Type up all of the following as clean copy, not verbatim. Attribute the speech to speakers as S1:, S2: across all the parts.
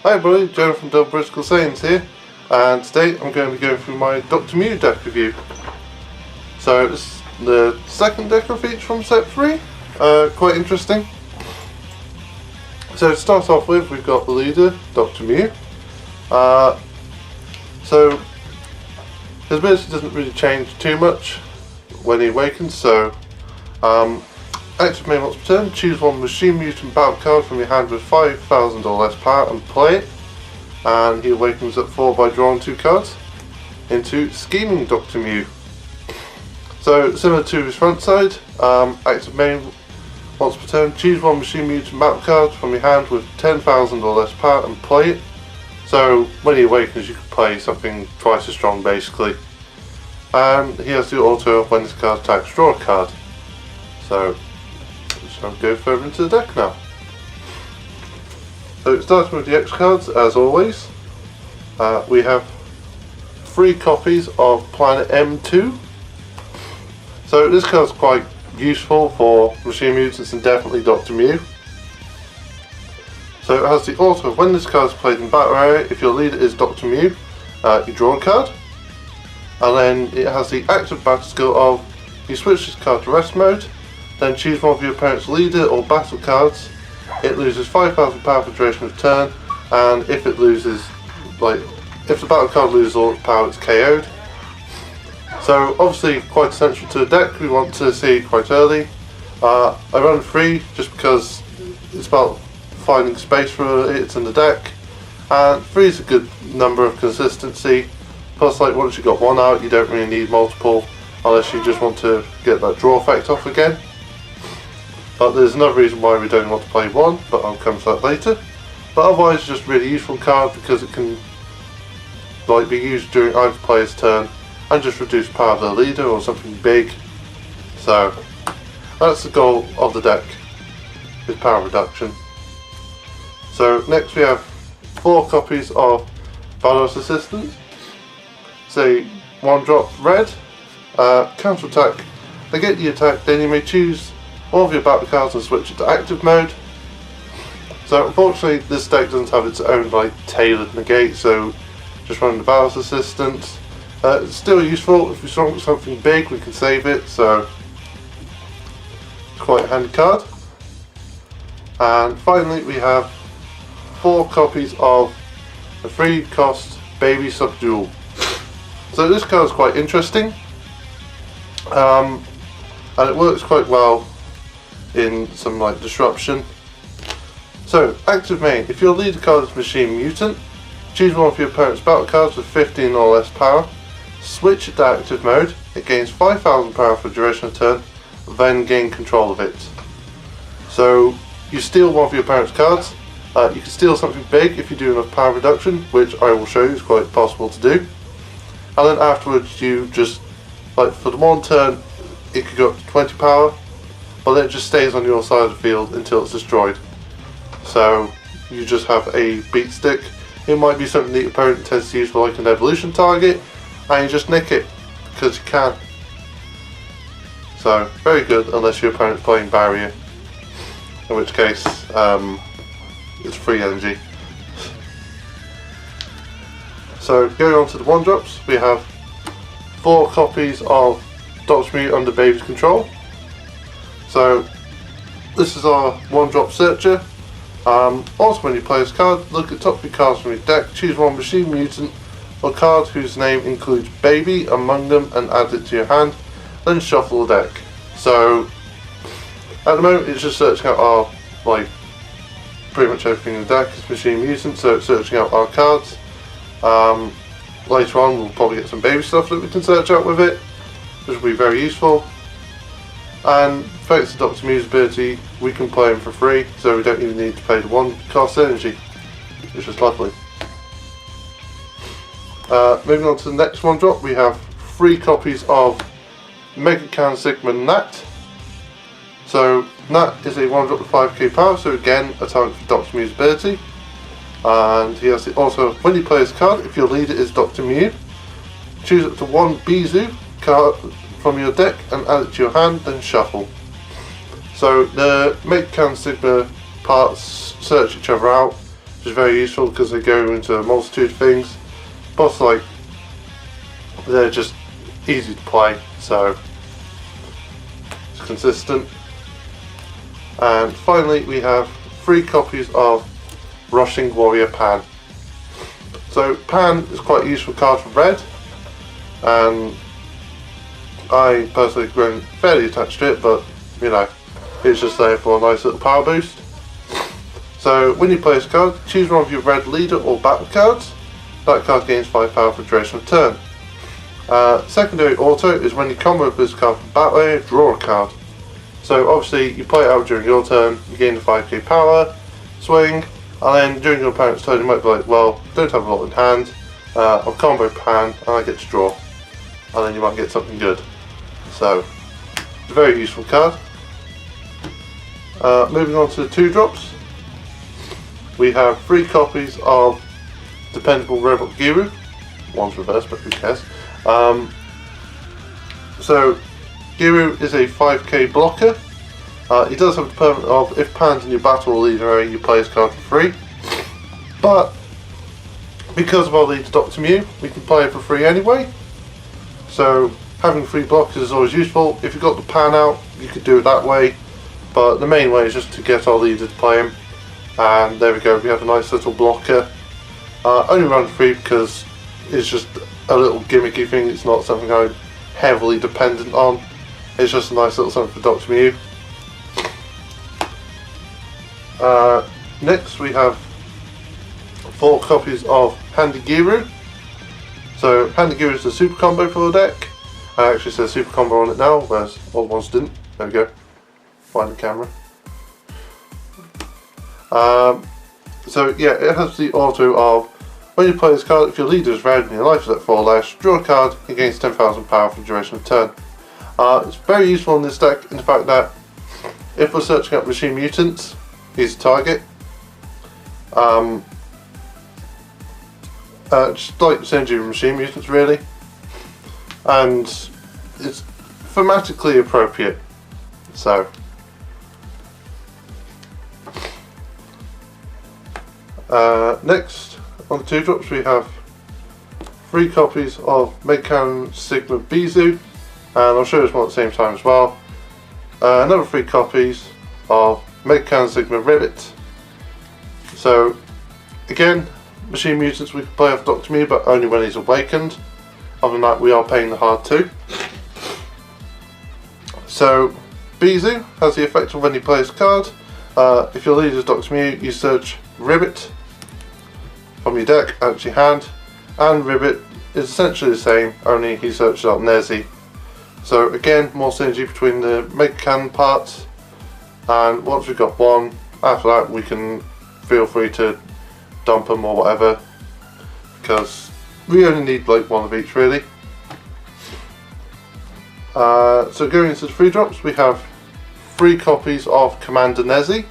S1: Hi everybody, Joe from Britical Saiyans here, and today I'm going to be going through my Dr. Myuu deck review. So this is the second deck I featured from set 3, quite interesting. So to start off with, we've got the leader, Dr. Myuu. So his ability doesn't really change too much when he awakens, so active main once per turn, choose one machine mutant battle card from your hand with 5,000 or less power and play it. And he awakens at 4 by drawing 2 cards into Scheming Dr. Myuu. So similar to his front side, active main once per turn, choose one machine mutant battle card from your hand with 10,000 or less power and play it. So when he awakens you can play something twice as strong basically. And he has the auto of when this card attacks, draw a card. So I'll go further into the deck now. So starting with the X cards, as always, we have 3 copies of Planet M2. So this card's quite useful for machine mutants and definitely Dr. Myuu. So it has the auto of when this card is played in battle area, if your leader is Dr. Myuu, you draw a card. And then it has the active battle skill of you switch this card to rest mode, then choose one of your opponent's leader or battle cards. It loses 5,000 power for the duration of turn, and if it loses, if the battle card loses all its power, it's KO'd. So obviously quite essential to the deck, we want to see quite early. I run 3 just because it's about finding space for it in the deck, and 3 is a good number of consistency. Plus, once you've got 1 out, you don't really need multiple unless you just want to get that draw effect off again. But there's another reason why we don't want to play 1, but I'll come to that later. But otherwise it's just a really useful card because it can be used during either player's turn and just reduce power of the leader or something big. So that's the goal of the deck, is power reduction. So next we have 4 copies of Valorous Assistant. Say 1 drop red, counter attack, negate the attack, then you may choose one of your battle cards and switch it to active mode. So unfortunately this deck doesn't have its own tailored negate, so just running the Valorous Assistant. It's still useful. If we want something big we can save it, so it's quite a handy card. And finally we have 4 copies of the 3 cost Baby Subdual. So this card is quite interesting, and it works quite well in some disruption. So active main, if your leader card is Machine Mutant, choose one of your opponent's battle cards with 15 or less power, switch it to active mode, it gains 5,000 power for the duration of turn, then gain control of it. So you steal one of your opponent's cards, you can steal something big if you do enough power reduction, which I will show you is quite possible to do. And then afterwards you just, for the 1 turn it could go up to 20 power, but then it just stays on your side of the field until it's destroyed. So you just have a beat stick. It might be something the opponent tends to use for an evolution target, and you just nick it because you can. So very good unless your opponent's playing barrier, in which case it's free energy. So going on to the 1 drops, we have 4 copies of Dr. Myuu under Baby's control. So this is our 1 drop searcher. Also when you play this card, look at top 3 cards from your deck, choose 1 machine mutant or card whose name includes Baby among them and add it to your hand, then shuffle the deck. So at the moment it's just searching out our, pretty much everything in the deck is machine mutant, so it's searching out our cards. Later on we'll probably get some baby stuff that we can search out with it, which will be very useful. And thanks to Dr. Myuu's ability, we can play him for free, so we don't even need to pay the 1 cost energy, which is lovely. Moving on to the next 1 drop, we have 3 copies of Mega Can Sigma Nat. So Nat is a 1 drop with 5k power, so again a target for Dr. Myuu's ability. And he has also, when you play his card, if your leader is Dr. Myuu, choose up to 1 Bizou card from your deck and add it to your hand, then shuffle. So the Mega Can Sigma parts search each other out, which is very useful because they go into a multitude of things. Plus, like, they're just easy to play, so it's consistent. And finally, we have 3 copies of Rushing Warrior Pan. So Pan is quite a useful card for red, and I personally have grown fairly attached to it, but you know, it's just there for a nice little power boost. So when you play this card, choose one of your red leader or battle cards. That card gains 5 power for the duration of turn. Secondary auto is when you combo with this card from battle area, draw a card. So obviously you play it out during your turn, you gain the 5k power, swing, and then during your opponent's turn you might be like, well, don't have a lot in hand, I'll combo Pan and I get to draw. And then you might get something good. So, it's a very useful card. Moving on to the 2-drops. We have 3 copies of Dependable Robot Guru. One's reversed, but who cares. So, Guru is a 5k blocker. He does have the permanent of, if Pan's in your battle or leader area, you play his card for free. But, because of our leader Dr. Myuu, we can play it for free anyway. So, having 3 blockers is always useful. If you've got the Pan out, you could do it that way. But the main way is just to get our leader to play him. And there we go, we have a nice little blocker. Only run free because it's just a little gimmicky thing. It's not something I'm heavily dependent on. It's just a nice little something for Dr. Myuu. Next we have 4 copies of Handy Guru. So Handy Guru is the super combo for the deck. It actually says super combo on it now, whereas all ones didn't. There we go. Find the camera. So yeah, it has the auto of, when you play this card, if your leader is red and your life is at 4 less, draw a card, it gains 10,000 power for the duration of turn. It's very useful in this deck in the fact that if we're searching up machine mutants, he's a target. Just like the synergy with machine mutants really. And it's thematically appropriate. So next on the 2-drops we have 3 copies of Megacan Sigma Bizu, and I'll show this one at the same time as well. Another 3 copies of Megacan Sigma Ribbit. So again, machine mutants we can play off Dr. Myuu, but only when he's awakened. Other than that, we are paying the hard too. So Bizu has the effect of when you play this card, if your leader is Dr. Myuu, you search Ribbit from your deck out to your hand, and Ribbit is essentially the same, only he searches out Nezzy. So again, more synergy between the Megacan parts, and once we've got one, after that we can feel free to dump them or whatever, because we only need like 1 of each really. So going into the 3-drops, we have 3 copies of Commander Nezzy.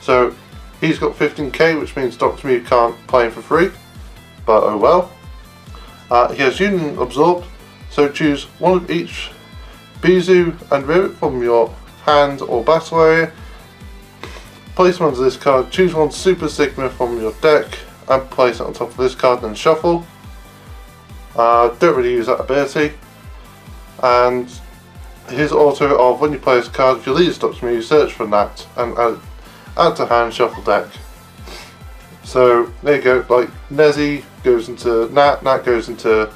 S1: So he's got 15k, which means Dr. Myuu can't play him for free, but oh well. He has Union Absorbed, so choose one of each Bizu and Ribbit from your hand or battle area. Place them onto this card, choose one Super Sigma from your deck and place it on top of this card and shuffle. Don't really use that ability. And his auto of when you play this card, if your leader stops me, you search for that and add to hand, shuffle deck. So there you go, like Nezzy goes into Nat, Nat goes into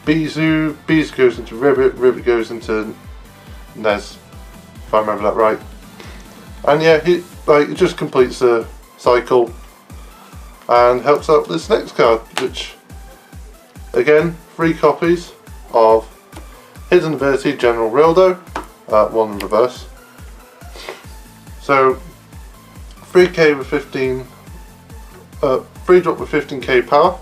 S1: Bizu, Bizu goes into Ribbit, Ribbit goes into Nez, if I remember that right. And yeah, it just completes the cycle and helps out this next card, which again, 3 copies of Hidden Ability General Rildo, 1 in reverse. So 3k with 15, 3-drop with 15k power,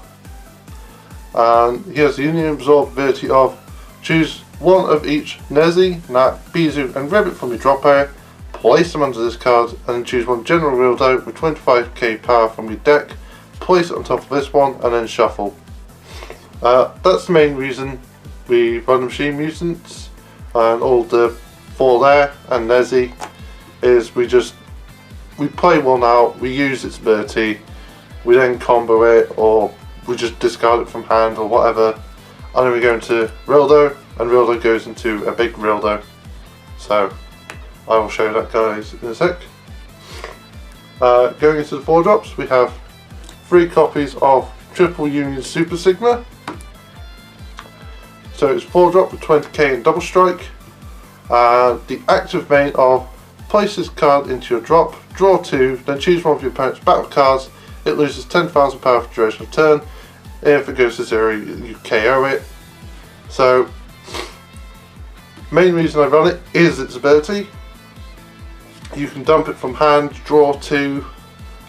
S1: and he has the Union Absorb ability of choose one of each Nezzy, Nat, Bizu and Ribbit from your drop area, place them under this card, and then choose one General Rildo with 25k power from your deck, place it on top of this one and then shuffle. That's the main reason we run Machine Mutants and all the 4 there and Nezzy, is we just we play one out, we use its ability, we then combo it, or we just discard it from hand or whatever, and then we go into Rildo, and Rildo goes into a big Rildo. So I will show you that, guys, in a sec. Going into the 4-drops, we have 3 copies of Triple Union Super Sigma. So it's 4-drop with 20k and double strike. The active main of place this card into your drop, draw 2, then choose one of your opponent's battle cards. It loses 10,000 power for duration of turn. If it goes to 0, you KO it. So, main reason I run it is its ability. You can dump it from hand, draw 2,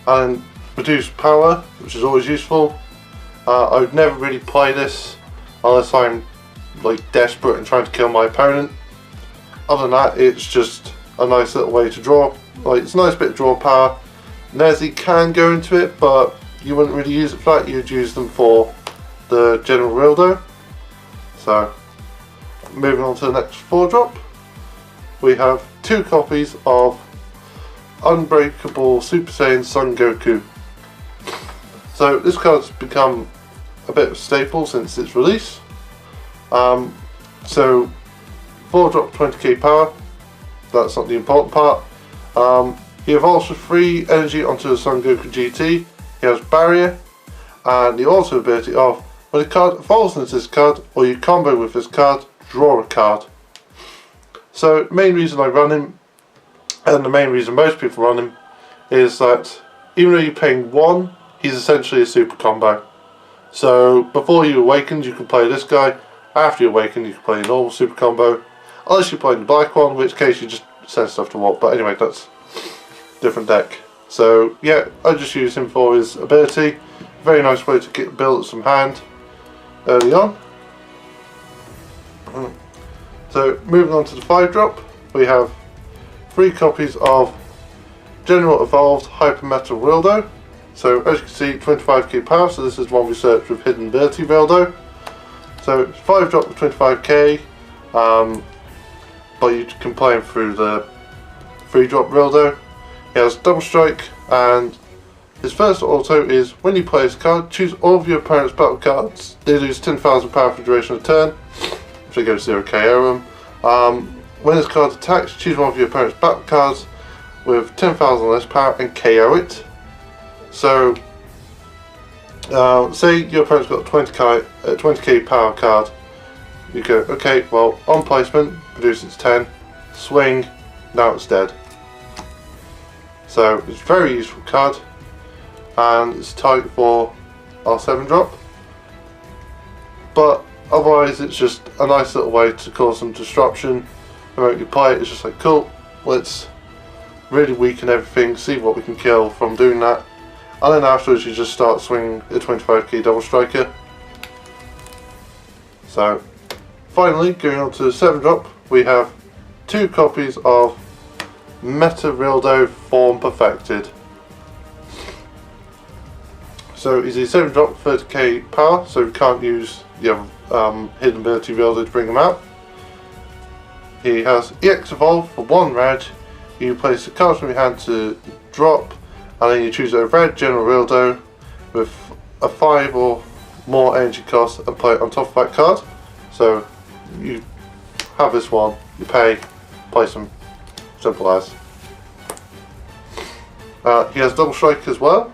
S1: and reduce power, which is always useful. I would never really play this unless I'm like desperate and trying to kill my opponent. Other than that, it's just a nice little way to draw. Like, it's a nice bit of draw power. Nezzy can go into it, but you wouldn't really use it for that. You'd use them for the general Rildo. So, moving on to the next 4-drop, we have 2 copies of Unbreakable Super Saiyan Son Goku. So this card's become a bit of a staple since its release. So 4-drop 20k power, that's not the important part. He evolves for 3 energy onto the Son Goku GT. He has barrier, and the auto ability of when a card evolves into this card or you combo with this card, draw a card. So the main reason I run him, and the main reason most people run him, is that even though you're paying 1, he's essentially a super combo. So before you awakened, you can play this guy. After you awaken, you can play a normal super combo. Unless you're playing the black one, in which case you just send stuff to warp. But anyway, that's a different deck. So yeah, I just use him for his ability. Very nice way to build some hand early on. So moving on to the 5-drop, we have 3 copies of General Evolved Hyper Metal Rildo. So as you can see, 25k power, so this is one we searched with Hidden Ability Rildo. So it's 5-drop with 25k, but you can play him through the 3-drop Rildo. He has double strike, and his first auto is when you play this card, choose all of your opponent's battle cards. They lose 10,000 power for the duration of the turn. If they go to 0, KO them. When this card attacks, choose one of your opponent's battle cards with 10,000 less power and KO it. So, say your opponent's got a 20k power card. You go, okay, well, on placement, produce its 10, swing, now it's dead. So, it's a very useful card, and it's tight for our 7-drop. But otherwise, it's just a nice little way to cause some disruption. The moment you play it, it's just like, cool, let's really weaken everything, see what we can kill from doing that. And then afterwards you just start swinging a 25k double striker. So, finally, going on to the 7-drop, we have 2 copies of Meta Rildo Form Perfected. So he's a 7-drop 30k power, so we can't use the other Hidden Ability Rildo to bring him out. He has EX Evolve for 1 red. You place the cards from your hand to drop, and then you choose a red General Rildo with a 5 or more energy cost and play it on top of that card. So you have this one, you pay, place them, simple as. He has double strike as well,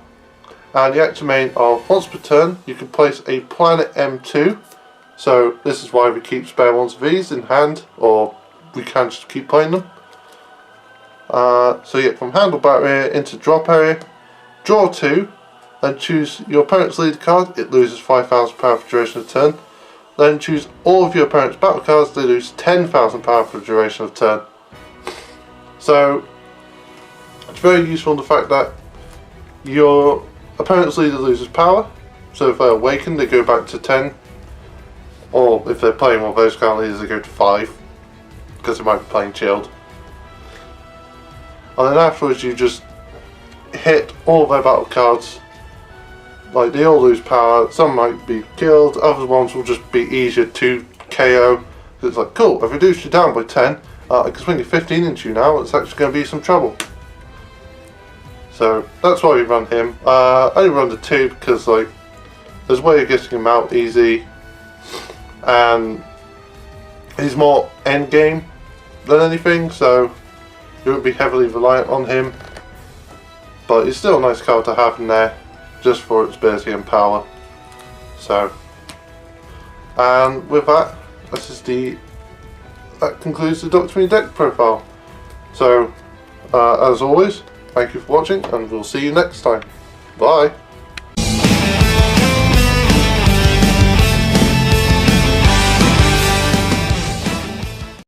S1: and the active main of once per turn you can place a Planet M2. So this is why we keep spare ones of these in hand, or we can just keep playing them. So yeah, from handle barrier into drop area, draw 2, then choose your opponent's leader card. It loses 5,000 power for the duration of the turn. Then choose all of your opponent's battle cards. They lose 10,000 power for the duration of the turn. So it's very useful in the fact that your opponent's leader loses power. So if they awaken, they go back to 10. Or if they're playing one of those kind of leaders, they go to 5. Because they might be playing chilled. And then afterwards you just hit all their battle cards. Like, they all lose power, some might be killed, other ones will just be easier to KO. It's like, cool, I've reduced you down by 10, I can swing a 15 into you now, it's actually going to be some trouble. So that's why we run him. I only run the 2 because like there's a way of getting him out easy, and he's more end game than anything, so you wouldn't be heavily reliant on him. But it's still a nice card to have in there, just for its ability and power. So, and with that, that concludes the Dr. Myuu deck profile. So, as always, thank you for watching, and we'll see you next time. Bye!